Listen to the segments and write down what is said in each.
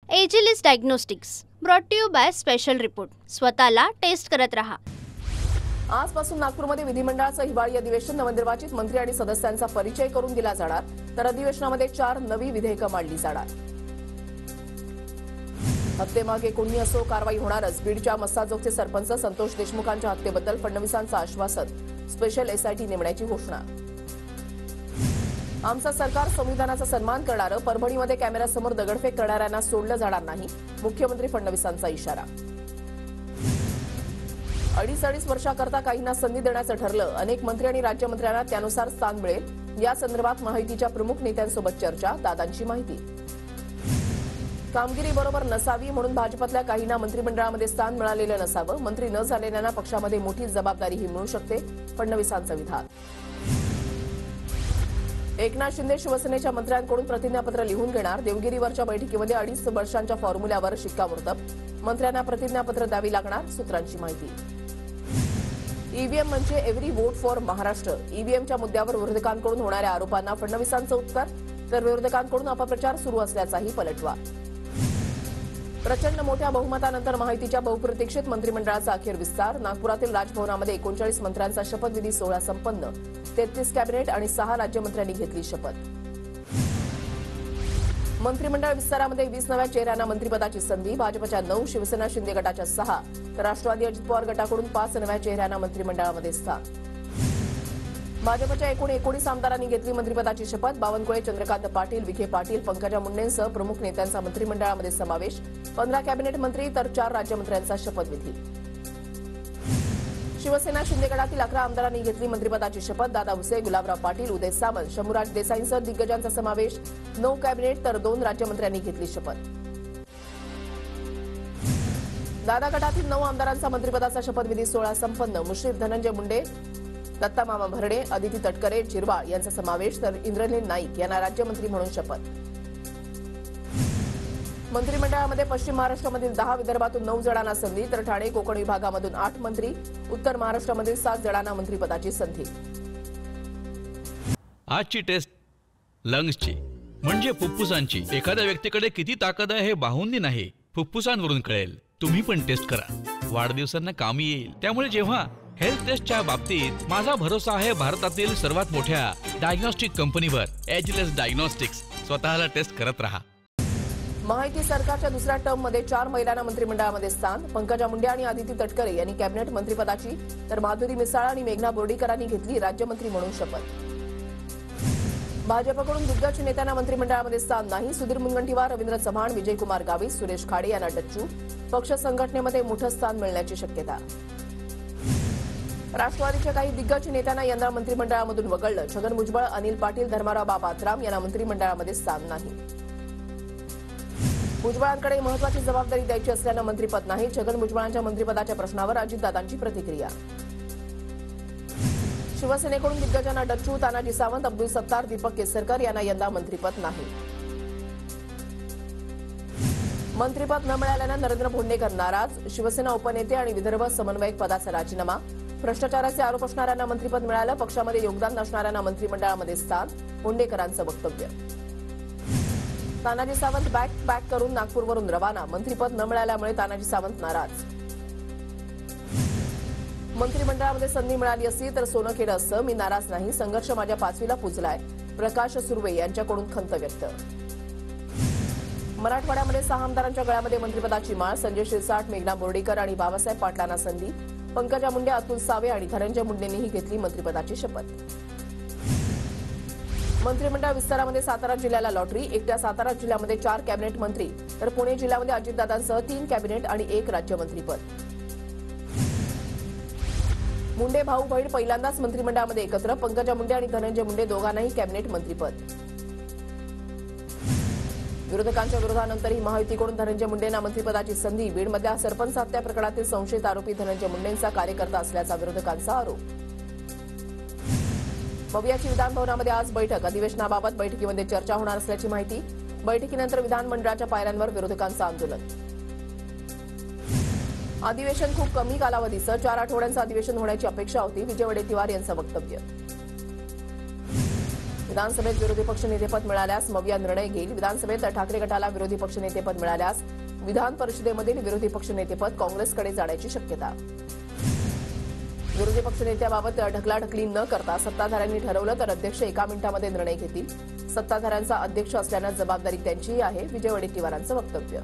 Agilus diagnostics brought to you by special report. स्वतःला test करत रहा. आजपासून नागपूरमध्ये विधिमंडळाचं हिवाळी अधिवेशन नवनिर्वाचित मंत्री आणि सदस्यांचा परिचय करून दिला जाणार. तर अधिवेशनामध्ये 4 नवी विधेयकं मांडली जाणार. हत्येमागे कोणी असो कारवाई होणारच. बीडच्या मस्साजोगचे सरपंच संतोष देशमुखांच्या हत्येबद्दल फडणवीसांचं आश्वासन. स्पेशल एसआयटी नेमण्याची घोषणा. आमचं सरकार संविधानाचा सन्मान करणारं. परभणीमध्ये कॅमेऱ्यासमोर दगडफेक करणाऱ्यांना सोडलं जाणार नाही. मुख्यमंत्री फडणवीसांचा इशारा. 2.5 वर्षाकरता काहींना संधी देण्याचं ठरलं. अनेक मंत्री आणि राज्यमंत्र्यांना त्यानुसार स्थान मिळेल. या संदर्भात महायुतीच्या प्रमुख नेत्यांसोबत चर्चा. दादांची माहिती. कामगिरी बरोबर नसावी म्हणून भाजपतल्या काहींना मंत्रिमंडळामध्ये स्थान मिळालेलं नसावं. मंत्री न झालेल्यांना पक्षामध्ये मोठी जबाबदारीही मिळू शकते. फडणवीसांचं विधान. एकनाथ शिंदे शिवसेनेच्या मंत्र्यांकडून प्रतिज्ञापत्र लिहून घेणार. देवगिरीवरच्या बैठकीमध्ये 2.5 वर्षांच्या फॉर्म्युल्यावर शिक्कामोर्तब. मंत्र्यांना प्रतिज्ञापत्र द्यावी लागणार. सूत्रांची माहिती. ईव्हीएम म्हणजे एव्हरी वोट फॉर महाराष्ट्र. ईव्हीएमच्या मुद्द्यावर विरोधकांकडून होणाऱ्या आरोपांना फडणवीसांचं उत्तर. तर विरोधकांकडून अपप्रचार सुरू असल्याचाही पलटवार. प्रचंड मोठ्या बहुमतानंतर महायुतीच्या बहुप्रतीक्षित मंत्रिमंडळाचा अखेर विस्तार. नागपुरातील राजभवनामध्ये 39 मंत्र्यांचा शपथविधी सोहळा संपन्न. 33 कॅबिनेट आणि 6 राज्यमंत्र्यांनी घेतली शपथ. मंत्रिमंडळ विस्तारामध्ये 20 नव्या चेहऱ्यांना मंत्रिपदाची संधी. भाजपच्या 9, शिवसेना शिंदे गटाच्या 6 तर राष्ट्रवादी अजित पवार गटाकडून 5 नव्या चेहऱ्यांना मंत्रिमंडळामध्ये स्थान. भाजपच्या एकूण 19 आमदारांनी घेतली मंत्रिपदाची शपथ. बावनकुळे, चंद्रकांत पाटील, विखे पाटील, पंकजा मुंडेंसह प्रमुख नेत्यांचा मंत्रिमंडळामध्ये समावेश. 15 कॅबिनेट मंत्री तर 4 राज्यमंत्र्यांचा शपथविधी. शिवसेना शिंदे गटातील 11 आमदारांनी घेतली मंत्रिपदाची शपथ. दादा भुसे, गुलाबराव पाटील, उदय सामंत, शंभूराज देसाईंसह दिग्गजांचा समावेश. 9 कॅबिनेट तर 2 राज्यमंत्र्यांनी घेतली शपथ. दादा गटातील 9 आमदारांचा मंत्रिपदाचा शपथविधी सोहळा संपन्न. मुश्रीफ, धनंजय मुंडे, दत्तामामा भरणे, अदिती तटकरे, चिरवाळ यांचा समावेश. तर इंद्रनील नाईक यांना राज्यमंत्री म्हणून शपथ. मंत्रिमंडळामध्ये पश्चिम महाराष्ट्रामधील 10, विदर्भातून 9 जणांना संधी. तर ठाणे कोकण विभागामधून 8 मंत्री. उत्तर महाराष्ट्रामधील 7 जणांना मंत्रिपदाची संधी. आजची टेस्ट लंग्सची म्हणजे फुफ्फुसांची. एखाद्या व्यक्तीकडे किती ताकद आहे हे बाहुंनी नाही, फुफ्फुसांवरून कळेल. तुम्ही पण टेस्ट करा. वाढदिवसांना कामी येईल. त्यामुळे जेव्हा हेल्थ टेस्टच्या बाबतीत माझा भरोसा आहे भारतातील सर्वात मोठ्या डायग्नोस्टिक कंपनीवर. एजिलिस डायग्नोस्टिक्स. स्वतःला टेस्ट करत रहा. महायुती सरकारच्या दुसऱ्या टर्ममध्ये 4 महिलांना मंत्रिमंडळामध्ये स्थान. पंकजा मुंडे आणि अदिती तटकरे यांनी कॅबिनेट मंत्रिपदाची तर माधुरी मिसाळ आणि मेघना बोर्डीकरांनी घेतली राज्यमंत्री म्हणून शपथ. भाजपकडून दिग्गज नेत्यांना मंत्रिमंडळामध्ये स्थान नाही. सुधीर मुनगंटीवार, रवींद्र चव्हाण, विजयकुमार गावित, सुरेश खाडे यांना डच्चू. पक्ष संघटनेमध्ये मोठं स्थान मिळण्याची शक्यता. राष्ट्रवादीच्या काही दिग्गज नेत्यांना यंदा मंत्रिमंडळामधून वगळलं. छगन भुजबळ, अनिल पाटील, धर्माराव बाबात्राम यांना मंत्रिमंडळामध्ये स्थान नाही. भुजबळांकडे महत्वाची जबाबदारी द्यायची असल्यानं मंत्रिपद नाही. छगन भुजबळांच्या मंत्रिपदाच्या प्रश्नावर अजितदादांची प्रतिक्रिया. शिवसेनेकडून दिग्गजांना डच्चू. तानाजी सावंत, अब्दुल सत्तार, दीपक केसरकर यांना यंदा मंत्रिपद नाही. मंत्रिपद न मिळाल्यानं नरेंद्र भोंडेकर नाराज. शिवसेना उपनेते आणि विदर्भ समन्वयक पदाचा राजीनामा. भ्रष्टाचाराचे आरोप असणाऱ्यांना मंत्रिपद मिळालं. पक्षामध्ये योगदान नसणाऱ्यांना मंत्रिमंडळामध्ये स्थान. भोंडेकरांचं वक्तव्य. तानाजी सावंत बॅक करून नागपूरवरून रवाना. मंत्रिपद न मिळाल्यामुळे तानाजी सावंत नाराज. मंत्रिमंडळामध्ये संधी मिळाली असती तर सोनं केलं असतं. मी नाराज नाही. संघर्ष माझ्या 5वीला पुजलाय. प्रकाश सुर्वे यांच्याकडून खंत व्यक्त. मराठवाड्यामध्ये 6 आमदारांच्या गळ्यामध्ये मंत्रिपदाची माळ. संजय शिरसाट, मेघना बोर्डीकर आणि बाबासाहेब पाटलांना संधी. पंकजा मुंडे, अतुल सावे आणि धनंजय मुंडेंनीही घेतली मंत्रिपदाची शपथ. मंत्रिमंडळ विस्तारामध्ये सातारा जिल्ह्याला लॉटरी. एकट्या सातारा जिल्ह्यामध्ये 4 कॅबिनेट मंत्री. तर पुणे जिल्ह्यामध्ये अजितदादांसह 3 कॅबिनेट आणि 1 राज्यमंत्रीपद. मुंडे भाऊ बहीण पहिल्यांदाच मंत्रिमंडळामध्ये एकत्र. पंकजा मुंडे आणि धनंजय मुंडे दोघांनाही कॅबिनेट मंत्रीपद. विरोधकांच्या विरोधानंतरही महायुतीकडून धनंजय मुंडेंना मंत्रिपदाची संधी. बीडमधल्या सरपंच हत्या प्रकरणातील संशयित आरोपी धनंजय मुंडेंचा कार्यकर्ता असल्याचा विरोधकांचा आरोप. मवियाची विधानभवनामध्ये आज बैठक. अधिवेशनाबाबत बैठकीमध्ये चर्चा होणार असल्याची माहिती. बैठकीनंतर विधानमंडळाच्या पायऱ्यांवर विरोधकांचं आंदोलन. अधिवेशन खूप कमी कालावधीचं. 4 आठवड्यांचं अधिवेशन होण्याची अपेक्षा होती. विजय वडेट्टीवार यांचं वक्तव्य. विधानसभेत विरोधी पक्षनेतेपद मिळाल्यास मग या निर्णय घेईल. विधानसभेत ठाकरे गटाला विरोधी पक्षनेतेपद मिळाल्यास विधान परिषदेमधील विरोधी पक्षनेतेपद काँग्रेसकडे जाण्याची शक्यता. विरोधी पक्षनेत्याबाबत ढकलाढकली न करता सत्ताधाऱ्यांनी ठरवलं तर अध्यक्ष एका मिनिटामध्ये निर्णय घेतील. सत्ताधाऱ्यांचा अध्यक्ष असल्यानं जबाबदारी त्यांचीही आहे, विजय वडेट्टीवारांचं वक्तव्य.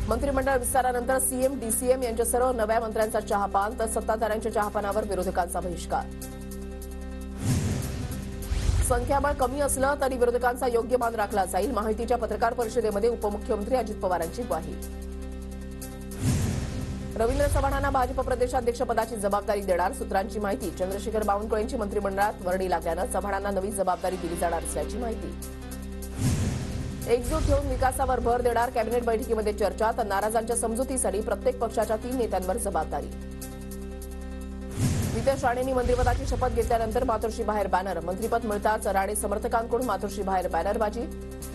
मंत्रिमंडळ विस्तारानंतर सीएम डीसीएम यांच्या सर्व नव्या मंत्र्यांचा चहापान तर सत्ताधाऱ्यांच्या चहापानावर विरोधकांचा बहिष्कार. संख्याबळ कमी असलं तरी विरोधकांचा योग्य मान राखला जाईल. माहितीच्या पत्रकार परिषदेमध्ये उपमुख्यमंत्री अजित पवारांची ग्वाही. रवींद्र चव्हाणांना भाजप प्रदेशाध्यक्षपदाची जबाबदारी देणार. सूत्रांची माहिती. चंद्रशेखर बावनकुळेंची मंत्रिमंडळात वर्णी लागल्यानं चव्हाणांना नवी जबाबदारी दिली जाणार असल्याची माहिती. एकजूट होऊन विकासावर भर देणार. कॅबिनेट बैठकीमध्ये चर्चा तर नाराजांच्या समजुतीसाठी प्रत्येक पक्षाच्या 3 नेत्यांवर जबाबदारी. नितेश राणेंनी मंत्रिपदाची शपथ घेतल्यानंतर मातोश्री बाहेर बॅनर. मंत्रिपद मिळताच राणे समर्थकांकडून मातोश्री बाहेर बॅनरबाजी.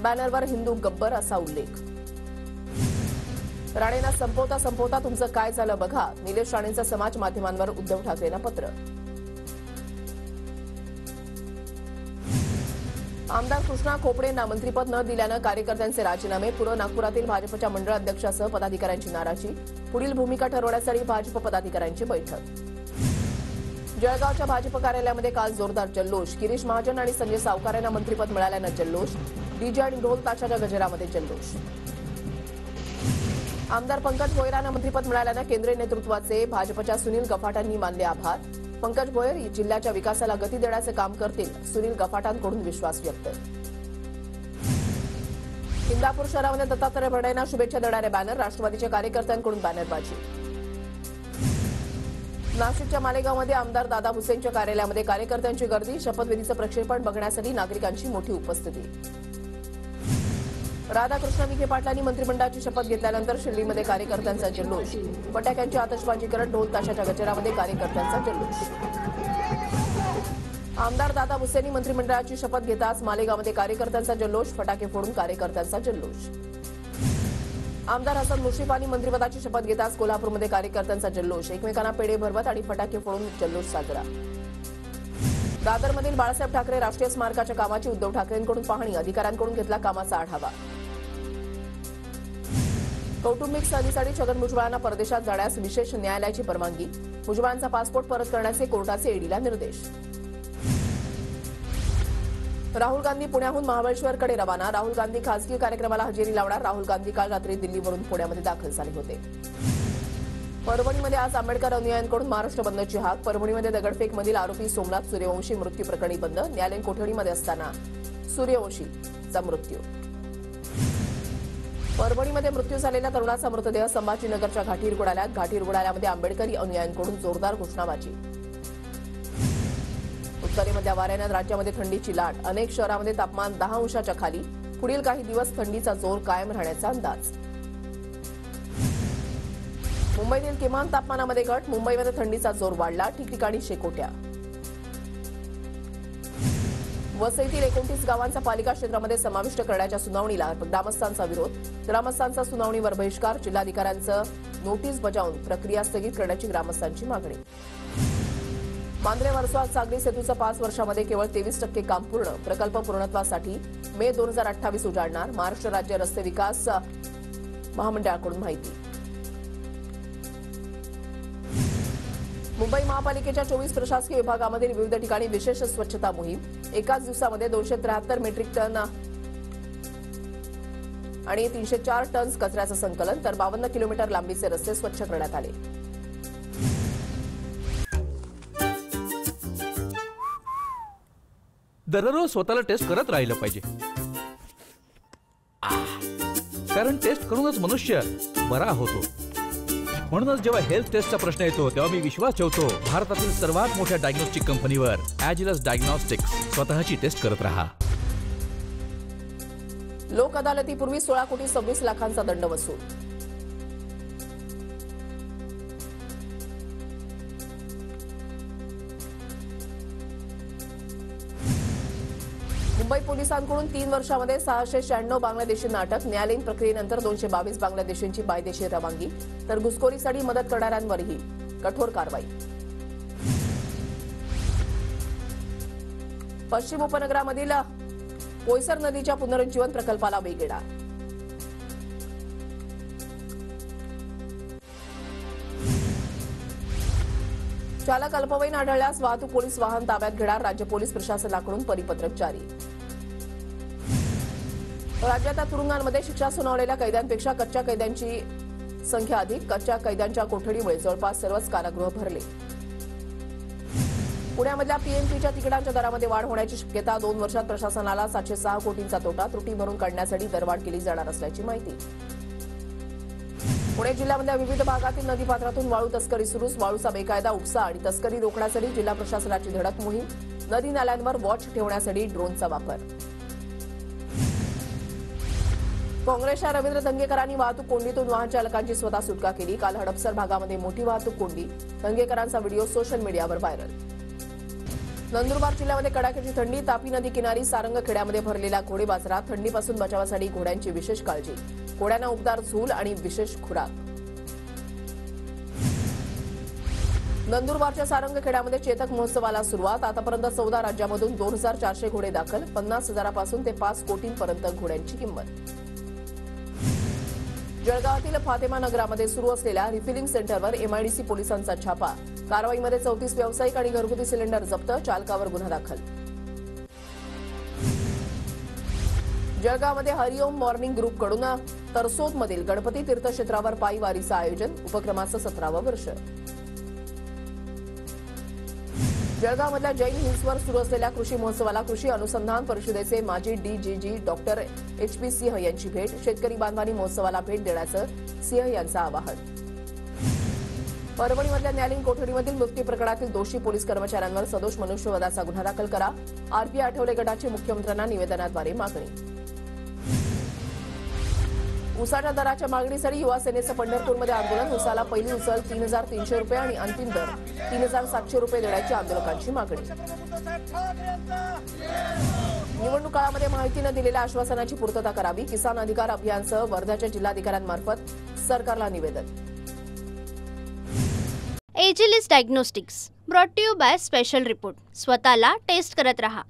बॅनरवर हिंदू गब्बर असा उल्लेख. राणेंना संपवता तुमचं काय झालं बघा. निलेश राणेंचं समाज माध्यमांवर उद्धव ठाकरेंना पत्र. आमदार कृष्णा खोपडेंना मंत्रिपद न दिल्यानं कार्यकर्त्यांचे राजीनामे. पूर्व नागपुरातील भाजपच्या मंडळ अध्यक्षासह पदाधिकाऱ्यांची नाराजी. पुढील भूमिका ठरवण्यासाठी भाजप पदाधिकाऱ्यांची बैठक. जळगावच्या भाजप कार्यालयामध्ये काल जोरदार जल्लोष. गिरीश महाजन आणि संजय सावकार यांना मंत्रिपद मिळाल्यानं जल्लोष. डीजे आणि ढोल ताशाच्या गजरामध्ये जल्लोष. आमदार पंकज भोयरांना मंत्रिपद मिळाल्यानं केंद्रीय नेतृत्वाचे भाजपच्या सुनील गफाटांनी मानले आभार. पंकज भोयर जिल्ह्याच्या विकासाला गती देण्याचं काम करतील. सुनील गफाटांकडून विश्वास व्यक्त. इंदापूर शहरामध्ये दत्तात्रय भरडेंना शुभेच्छा देणारे बॅनर. राष्ट्रवादीच्या कार्यकर्त्यांकडून बॅनरबाजी. नाशिकच्या मालेगावमध्ये आमदार दादा भुसेंच्या कार्यालयामध्ये कार्यकर्त्यांची गर्दी. शपथविधीचं प्रक्षेपण बघण्यासाठी नागरिकांची मोठी उपस्थिती. राधाकृष्ण विखे पाटलांनी मंत्रिमंडळाची शपथ घेतल्यानंतर शिर्डीमध्ये कार्यकर्त्यांचा जल्लोष. फटाक्यांची आतषबाजी करत ढोल ताशाच्या गजरामध्ये कार्यकर्त्यांचा जल्लोष. आमदार दादा भुसेंनी मंत्रिमंडळाची शपथ घेताच मालेगावमध्ये कार्यकर्त्यांचा जल्लोष. फटाके फोडून कार्यकर्त्यांचा जल्लोष. आमदार हसन मुश्रीफांनी मंत्रिपदाची शपथ घेताच कोल्हापूरमध्ये कार्यकर्त्यांचा जल्लोष. एकमेकांना पेढे भरवत आणि फटाके फोडून जल्लोष साजरा. दादरमधील बाळासाहेब ठाकरे राष्ट्रीय स्मारकाच्या कामाची उद्धव ठाकरेंकडून पाहणी. अधिकाऱ्यांकडून घेतला कामाचा आढावा. कौटुंबिक सहलीसाठी छगन भुजबळांना परदेशात जाण्यास विशेष न्यायालयाची परवानगी. भुजबळांचा पासपोर्ट परत करण्याचे कोर्टाचे ईडीला निर्देश. राहुल गांधी पुण्याहून महाबळेश्वरकडे रवाना. राहुल गांधी खासगी कार्यक्रमाला हजेरी लावणार. राहुल गांधी काल रात्री दिल्लीवरून पुण्यामध्ये दाखल झाले होते. परभणीमध्ये आज आंबेडकर अनुयायांकडून महाराष्ट्र बंदची हाक. परभणीमध्ये दगडफेकमधील आरोपी सोमनाथ सूर्यवंशी मृत्यू प्रकरणी बंद. न्यायालयीन कोठडीमध्ये असताना सूर्यवंशीचा मृत्यू. परभणीमध्ये मृत्यू झालेल्या तरुणाचा मृतदेह संभाजीनगरच्या घाटी रुग्णालयात. घाटी रुग्णालयामध्ये आंबेडकरी अनुयायांकडून जोरदार घोषणाबाजी. उत्तरेमधल्या वाऱ्यानं राज्यामध्ये थंडीची लाट. अनेक शहरांमध्ये तापमान 10 अंशाच्या खाली. पुढील काही दिवस थंडीचा जोर कायम राहण्याचा अंदाज. मुंबईतील किमान तापमानामध्ये घट. मुंबईमध्ये थंडीचा जोर वाढला. ठिकठिकाणी शेकोट्या. वसईतील 29 गावांचा पालिका क्षेत्रामध्ये समाविष्ट करण्याच्या सुनावणीला ग्रामस्थांचा विरोध. ग्रामस्थांचा सुनावणीवर बहिष्कार. जिल्हाधिकाऱ्यांचं नोटीस बजावून प्रक्रिया स्थगित करण्याची ग्रामस्थांची मागणी. मांद्रे वर्सोवा सागरी सेतूचं 5 वर्षामध्ये केवळ 23% काम पूर्ण. प्रकल्प पूर्णत्वासाठी मे 2028 उजाडणार. महाराष्ट्र राज्य रस्ते विकास महामंडळाकडून माहिती. मुंबई महापालिकेच्या 24 प्रशासकीय विभागामधील विविध ठिकाणी विशेष स्वच्छता मोहीम. एकाच दिवसामध्ये 273 मेट्रिक टन आणि 304 टन्स कचऱ्याचं संकलन. तर 52 किलोमीटर लांबीचे रस्ते स्वच्छ करण्यात आले. दररोज स्वतःला टेस्ट करत राहिलं पाहिजे. कारण टेस्ट करूनच मनुष्य बरा होतो. म्हणूनच जेव्हा हेल्थ टेस्टचा प्रश्न येतो तेव्हा मी विश्वास ठेवतो भारतातील सर्वात मोठ्या डायग्नोस्टिक कंपनीवर. ॲजिलस डायग्नोस्टिक्स. स्वतःची टेस्ट करत राहा. लोक अदालतीपूर्वी 16,26 लाखांचा दंड वसूल. मुंबई पोलिसांकडून 3 वर्षांमध्ये 696 बांगलादेशींना अटक. न्यायालयीन प्रक्रियेनंतर 222 बांगलादेशींची कायदेशीर रवानगी. तर घुसखोरीसाठी मदत करणाऱ्यांवरही कठोर कारवाई. पश्चिम उपनगरामधील पोयसर नदीच्या पुनरुज्जीवन प्रकल्पाला वेग येणार. चालक अल्पवयीन आढळल्यास वाहतूक पोलीस वाहन ताब्यात घेणार. राज्य पोलीस प्रशासनाकडून परिपत्रक जारी. राज्याच्या तुरुंगांमध्ये शिक्षा सुनावलेल्या कैद्यांपेक्षा कच्च्या कैद्यांची संख्या अधिक. कच्च्या कैद्यांच्या कोठडीमुळे जवळपास सर्वच कारागृह भरले. पुण्यामधल्या पीएमपीच्या तिकिटांच्या दरामध्ये वाढ होण्याची शक्यता. 2 वर्षात प्रशासनाला 706 कोटींचा तोटा. त्रुटी भरून काढण्यासाठी दरवाढ केली जाणार असल्याची माहिती. पुणे जिल्ह्यामधल्या विविध भागातील नदीपात्रातून वाळू तस्करी सुरूच. वाळूचा बेकायदा उपसा आणि तस्करी रोखण्यासाठी जिल्हा प्रशासनाची धडक मोहीम. नदी नाल्यांवर वॉच ठेवण्यासाठी ड्रोनचा वापर. काँग्रेसच्या रवींद्र दंगेकरांनी वाहतूक कोंडीतून वाहन चालकांची स्वतः सुटका केली. काल हडपसर भागामध्ये मोठी वाहतूक कोंडी. दंगेकरांचा व्हिडिओ सोशल मीडियावर व्हायरल. नंदुरबार जिल्ह्यामध्ये कडाक्याची थंडी. तापी नदी किनारी सारंग खेड्यामध्ये भरलेला घोडे बाजारात. थंडीपासून बचावासाठी घोड्यांची विशेष काळजी. घोड्यांना उबदार झूल आणि विशेष खुराक. नंदुरबारच्या सारंग खेड्यामध्ये चेतक महोत्सवाला सुरुवात. आतापर्यंत 14 राज्यामधून 2400 घोडे दाखल. 50,000 ते 5 कोटींपर्यंत घोड्यांची किंमत. जळगावातील फातेमा नगरामध्ये सुरू असलेल्या रिफिलिंग सेंटरवर एमआयडीसी पोलिसांचा छापा. कारवाईमध्ये 34 व्यावसायिक आणि घरगुती सिलेंडर जप्त. चालकावर गुन्हा दाखल. जळगावमध्ये हरिओम मॉर्निंग ग्रुपकडून तरसोदमधील गणपती तीर्थक्षेत्रावर पायी वारीचं आयोजन. उपक्रमाचं 17वं वर्ष. जळगावमधल्या जैन हिल्सवर सुरू असलेल्या कृषी महोत्सवाला कृषी अनुसंधान परिषदेचे माजी डीजीजी डॉक्टर HP सिंह यांची भेट. शेतकरी बांधवांनी महोत्सवाला भेट देण्याचं सिंह यांचं आवाहन. परभणीमधल्या न्यायालयीन कोठडीमधील मृत्यू प्रकरणातील दोषी पोलीस कर्मचाऱ्यांवर सदोष मनुष्यवधाचा गुन्हा दाखल करा. आरपी आठवले गटाची मुख्यमंत्र्यांना निवेदनाद्वारे मागणी. उसाच्या दराच्या मागणीसाठी युवा सेनेचं पंढरपूरमध्ये आंदोलन. उसाला पहिली उचल 3,300 रुपये आणि अंतिम दर 3,700 रुपये देण्याची आंदोलकांची मागणी. निवडणूक काळामध्ये माहितीनं दिलेल्या आश्वासनाची पूर्तता करावी. किसान अधिकार अभियानसह वर्ध्याच्या जिल्हाधिकाऱ्यांमार्फत सरकारला निवेदन. Agilus diagnostics brought to you by special report. स्वतःला टेस्ट करत रहा.